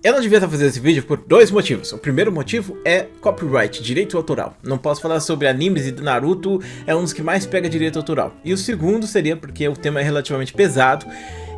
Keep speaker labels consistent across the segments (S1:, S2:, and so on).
S1: Eu não devia estar fazendo esse vídeo por dois motivos. O primeiro motivo é copyright, direito autoral. Não posso falar sobre animes e do Naruto, é um dos que mais pega direito autoral. E o segundo seria porque o tema é relativamente pesado.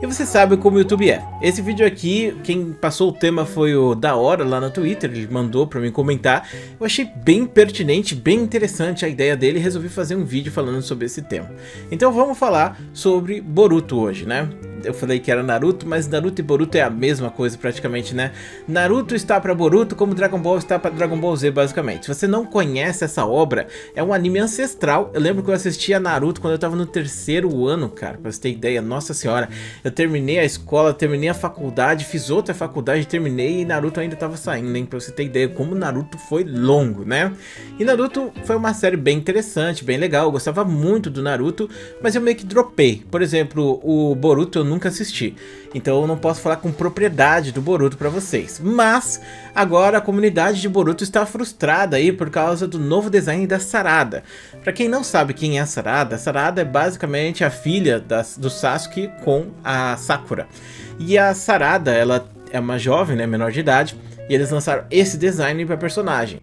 S1: E você sabe como o YouTube é. Esse vídeo aqui, quem passou o tema foi o Daora lá no Twitter, ele mandou pra mim comentar. Eu achei bem pertinente, bem interessante a ideia dele e resolvi fazer um vídeo falando sobre esse tema. Então vamos falar sobre Boruto hoje, né? Eu falei que era Naruto, mas Naruto e Boruto é a mesma coisa praticamente, né? Naruto está para Boruto como Dragon Ball está para Dragon Ball Z, basicamente. Se você não conhece essa obra, é um anime ancestral. Eu lembro que eu assistia Naruto quando eu tava no terceiro ano, cara, pra você ter ideia, nossa senhora. Eu terminei a escola, terminei a faculdade, fiz outra faculdade, terminei e Naruto ainda tava saindo, hein? Pra você ter ideia como Naruto foi longo, né? E Naruto foi uma série bem interessante, bem legal. Eu gostava muito do Naruto, mas eu meio que dropei. Por exemplo, o Boruto eu nunca assisti, então eu não posso falar com propriedade do Boruto pra vocês. Mas agora a comunidade de Boruto está frustrada aí por causa do novo design da Sarada. Pra quem não sabe quem é a Sarada é basicamente a filha do Sasuke com a Sakura. E a Sarada, ela é uma jovem, né, menor de idade, e eles lançaram esse design pra personagem.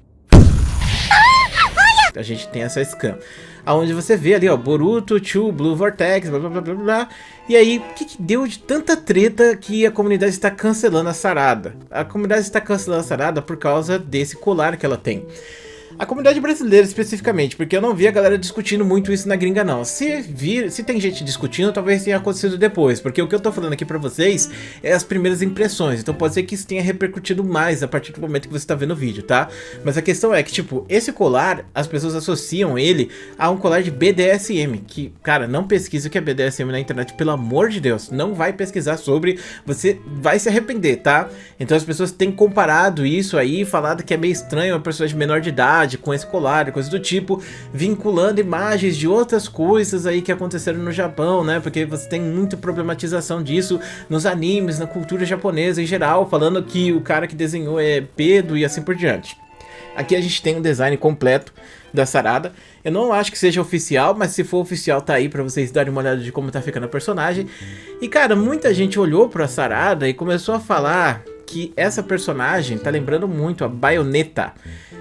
S1: A gente tem essa scan, aonde você vê ali, ó, Boruto, Chu, Blue Vortex, blá blá blá blá blá. E aí, o que deu de tanta treta que a comunidade está cancelando a Sarada? A comunidade está cancelando a Sarada por causa desse colar que ela tem. A comunidade brasileira especificamente, porque eu não vi a galera discutindo muito isso na gringa não. Se tem gente discutindo, talvez tenha acontecido depois, porque o que eu tô falando aqui pra vocês é as primeiras impressões, então pode ser que isso tenha repercutido mais a partir do momento que você tá vendo o vídeo, tá? Mas a questão é que, tipo, esse colar, as pessoas associam ele a um colar de BDSM, que, cara, não pesquisa o que é BDSM na internet, pelo amor de Deus, não vai pesquisar sobre, você vai se arrepender, tá? Então as pessoas têm comparado isso aí, falado que é meio estranho uma pessoa de menor de idade, com esse colar e coisas do tipo, vinculando imagens de outras coisas aí que aconteceram no Japão, né? Porque você tem muita problematização disso nos animes, na cultura japonesa em geral, falando que o cara que desenhou é pedo e assim por diante. Aqui a gente tem um design completo da Sarada. Eu não acho que seja oficial, mas se for oficial tá aí pra vocês darem uma olhada de como tá ficando a personagem. E cara, muita gente olhou pra Sarada e começou a falar que essa personagem tá lembrando muito a Bayonetta.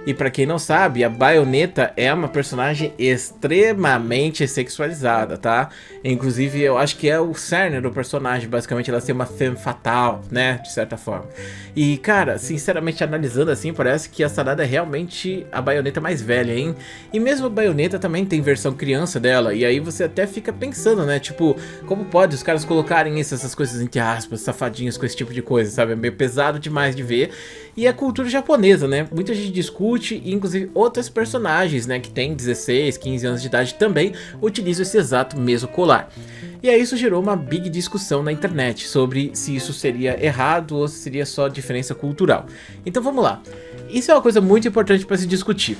S1: E pra quem não sabe, a Bayonetta é uma personagem extremamente sexualizada, tá? Inclusive, eu acho que é o cerne do personagem, basicamente ela ser uma femme fatale, né? De certa forma. E, cara, sinceramente, analisando assim, parece que a Sarada é realmente a Bayonetta mais velha, hein? E mesmo a Bayonetta também tem versão criança dela, e aí você até fica pensando, né? Tipo, como pode os caras colocarem essas coisas entre aspas, safadinhas com esse tipo de coisa, sabe? É meio pesado demais de ver. E a cultura japonesa, né? Muita gente discute, e inclusive outros personagens, né, que tem 16, 15 anos de idade também utilizam esse exato mesmo colar. E aí isso gerou uma big discussão na internet sobre se isso seria errado ou se seria só diferença cultural. Então vamos lá. Isso é uma coisa muito importante para se discutir.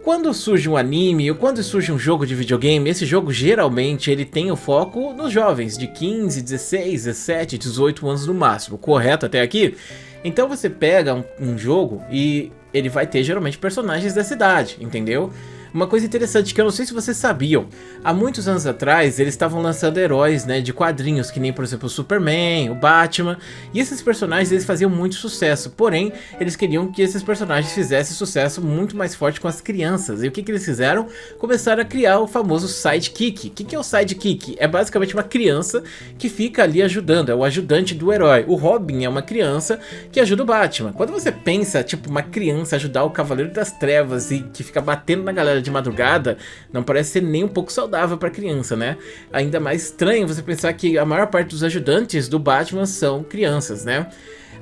S1: Quando surge um anime ou quando surge um jogo de videogame, esse jogo geralmente ele tem o foco nos jovens de 15, 16, 17, 18 anos no máximo, correto até aqui? Então você pega um jogo e ele vai ter geralmente personagens dessa idade, entendeu? Uma coisa interessante que eu não sei se vocês sabiam, há muitos anos atrás eles estavam lançando heróis, né, de quadrinhos, que nem por exemplo o Superman, o Batman, e esses personagens eles faziam muito sucesso, porém eles queriam que esses personagens fizessem sucesso muito mais forte com as crianças, e o que eles fizeram? Começaram a criar o famoso sidekick. O que é o sidekick? É basicamente uma criança que fica ali ajudando, é o ajudante do herói. O Robin é uma criança que ajuda o Batman. Quando você pensa, tipo, uma criança ajudar o Cavaleiro das Trevas e que fica batendo na galera de madrugada, não parece ser nem um pouco saudável para criança, né? Ainda mais estranho você pensar que a maior parte dos ajudantes do Batman são crianças, né?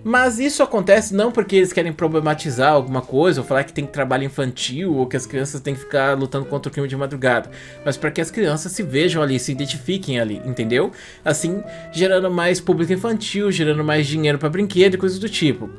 S1: Mas isso acontece não porque eles querem problematizar alguma coisa, ou falar que tem trabalho infantil, ou que as crianças têm que ficar lutando contra o crime de madrugada, mas para que as crianças se vejam ali, se identifiquem ali, entendeu? Assim, gerando mais público infantil, gerando mais dinheiro para brinquedo e coisas do tipo.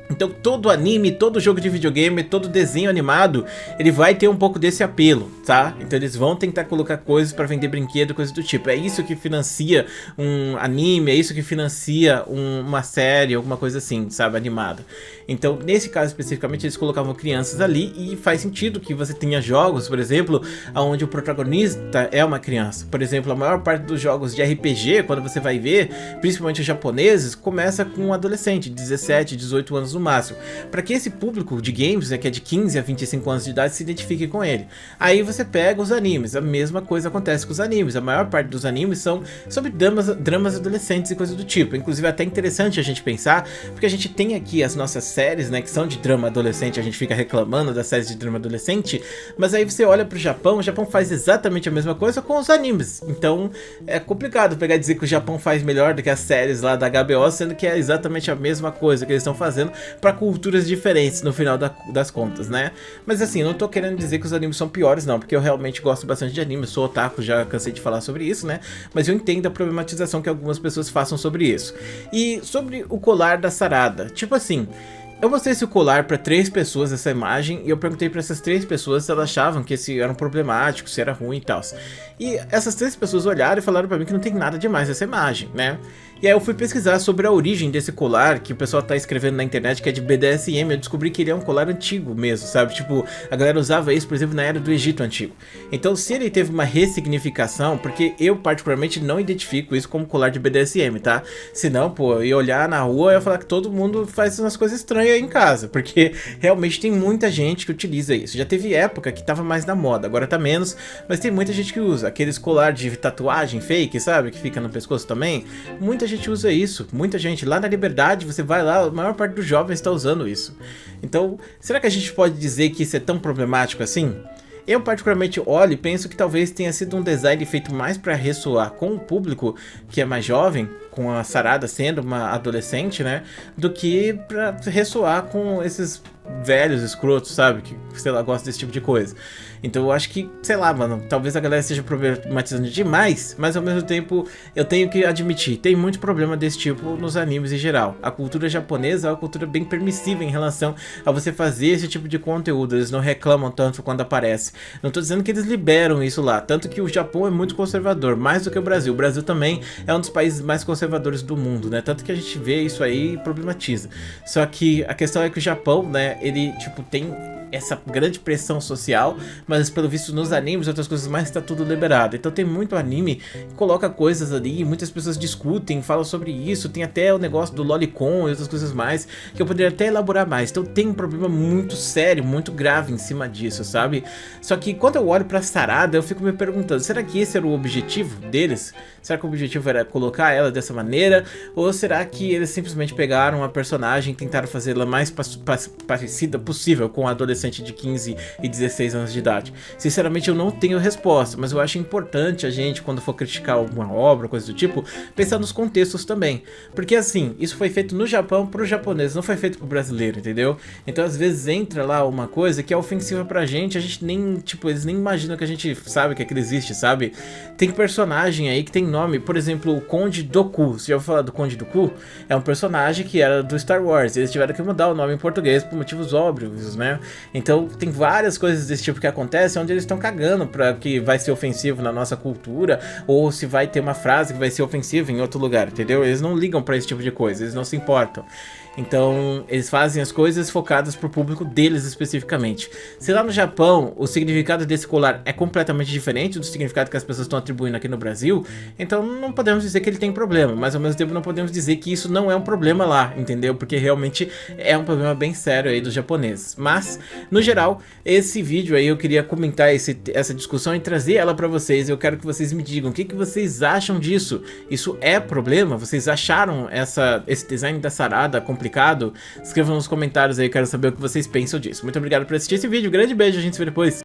S1: Então todo anime, todo jogo de videogame, todo desenho animado, ele vai ter um pouco desse apelo, tá? Então eles vão tentar colocar coisas pra vender brinquedo, coisas do tipo. É isso que financia um anime, é isso que financia uma série, alguma coisa assim, sabe, animada. Então nesse caso especificamente eles colocavam crianças ali e faz sentido que você tenha jogos, por exemplo, onde o protagonista é uma criança. Por exemplo, a maior parte dos jogos de RPG, quando você vai ver, principalmente os japoneses, começa com um adolescente, 17, 18 anos no máximo, para que esse público de games, né, que é de 15 a 25 anos de idade, se identifique com ele. Aí você pega os animes, a mesma coisa acontece com os animes, a maior parte dos animes são sobre dramas adolescentes e coisas do tipo. Inclusive é até interessante a gente pensar, porque a gente tem aqui as nossas séries, né, que são de drama adolescente, a gente fica reclamando das séries de drama adolescente, mas aí você olha pro Japão, o Japão faz exatamente a mesma coisa com os animes. Então é complicado pegar e dizer que o Japão faz melhor do que as séries lá da HBO, sendo que é exatamente a mesma coisa que eles estão fazendo para culturas diferentes no final das contas, né? Mas assim, eu não tô querendo dizer que os animes são piores não, porque eu realmente gosto bastante de anime, sou otaku, já cansei de falar sobre isso, né? Mas eu entendo a problematização que algumas pessoas façam sobre isso. E sobre o colar da Sarada, tipo assim, eu mostrei esse colar para 3 pessoas, essa imagem, e eu perguntei para essas 3 pessoas se elas achavam que esse era um problemático, se era ruim e tal. E essas 3 pessoas olharam e falaram para mim que não tem nada demais essa imagem, né? E aí eu fui pesquisar sobre a origem desse colar, que o pessoal tá escrevendo na internet, que é de BDSM, eu descobri que ele é um colar antigo mesmo, sabe? Tipo, a galera usava isso, por exemplo, na era do Egito Antigo. Então, se ele teve uma ressignificação, porque eu particularmente não identifico isso como colar de BDSM, tá? Senão, pô, eu ia olhar na rua e ia falar que todo mundo faz umas coisas estranhas aí em casa, porque realmente tem muita gente que utiliza isso. Já teve época que tava mais na moda, agora tá menos, mas tem muita gente que usa. Aqueles colar de tatuagem fake, sabe? Que fica no pescoço também. Muita gente usa isso, muita gente. Lá na Liberdade, você vai lá, a maior parte dos jovens está usando isso. Então, será que a gente pode dizer que isso é tão problemático assim? Eu particularmente olho e penso que talvez tenha sido um design feito mais para ressoar com o público que é mais jovem, com a Sarada sendo uma adolescente, né, do que para ressoar com esses velhos escrotos, sabe, que, sei lá, gostam desse tipo de coisa. Então eu acho que, sei lá, mano, talvez a galera esteja problematizando demais, mas ao mesmo tempo eu tenho que admitir, tem muito problema desse tipo nos animes em geral. A cultura japonesa é uma cultura bem permissiva em relação a você fazer esse tipo de conteúdo, eles não reclamam tanto quando aparece. Não tô dizendo que eles liberam isso lá, tanto que o Japão é muito conservador, mais do que o Brasil. O Brasil também é um dos países mais conservadores do mundo, né, tanto que a gente vê isso aí e problematiza. Só que a questão é que o Japão, né, ele, tipo, tem essa grande pressão social, mas pelo visto nos animes e outras coisas mais tá tudo liberado. Então tem muito anime que coloca coisas ali, muitas pessoas discutem, falam sobre isso, tem até o negócio do lolicon e outras coisas mais, que eu poderia até elaborar mais. Então tem um problema muito sério, muito grave em cima disso, sabe? Só que quando eu olho pra Sarada, eu fico me perguntando, será que esse era o objetivo deles? Será que o objetivo era colocar ela dessa maneira? Ou será que eles simplesmente pegaram a personagem e tentaram fazê-la mais parecida possível com a adolescente de 15 e 16 anos de idade? Sinceramente eu não tenho resposta, mas eu acho importante a gente, quando for criticar alguma obra, coisa do tipo, pensar nos contextos também, porque assim, isso foi feito no Japão pro japonês, não foi feito pro brasileiro, entendeu? Então às vezes entra lá uma coisa que é ofensiva pra gente, a gente nem, tipo, eles nem imaginam que a gente sabe que aquilo existe, sabe? Tem personagem aí que tem nome, por exemplo, o Conde Dooku, você já ouviu falar do Conde Dooku? É um personagem que era do Star Wars, eles tiveram que mudar o nome em português por motivos óbvios, né? Então tem várias coisas desse tipo que acontecem onde eles estão cagando pra que vai ser ofensivo na nossa cultura, ou se vai ter uma frase que vai ser ofensiva em outro lugar, entendeu? Eles não ligam pra esse tipo de coisa, eles não se importam. Então eles fazem as coisas focadas pro público deles especificamente. Se lá no Japão o significado desse colar é completamente diferente do significado que as pessoas estão atribuindo aqui no Brasil, então não podemos dizer que ele tem problema, mas ao mesmo tempo não podemos dizer que isso não é um problema lá, entendeu? Porque realmente é um problema bem sério aí dos japoneses. Mas, no geral, esse vídeo aí eu queria comentar essa discussão e trazer ela pra vocês. Eu quero que vocês me digam o que vocês acham disso. Isso é problema? Vocês acharam esse design da Sarada complicado? Escrevam nos comentários aí, quero saber o que vocês pensam disso. Muito obrigado por assistir esse vídeo, grande beijo, a gente se vê depois.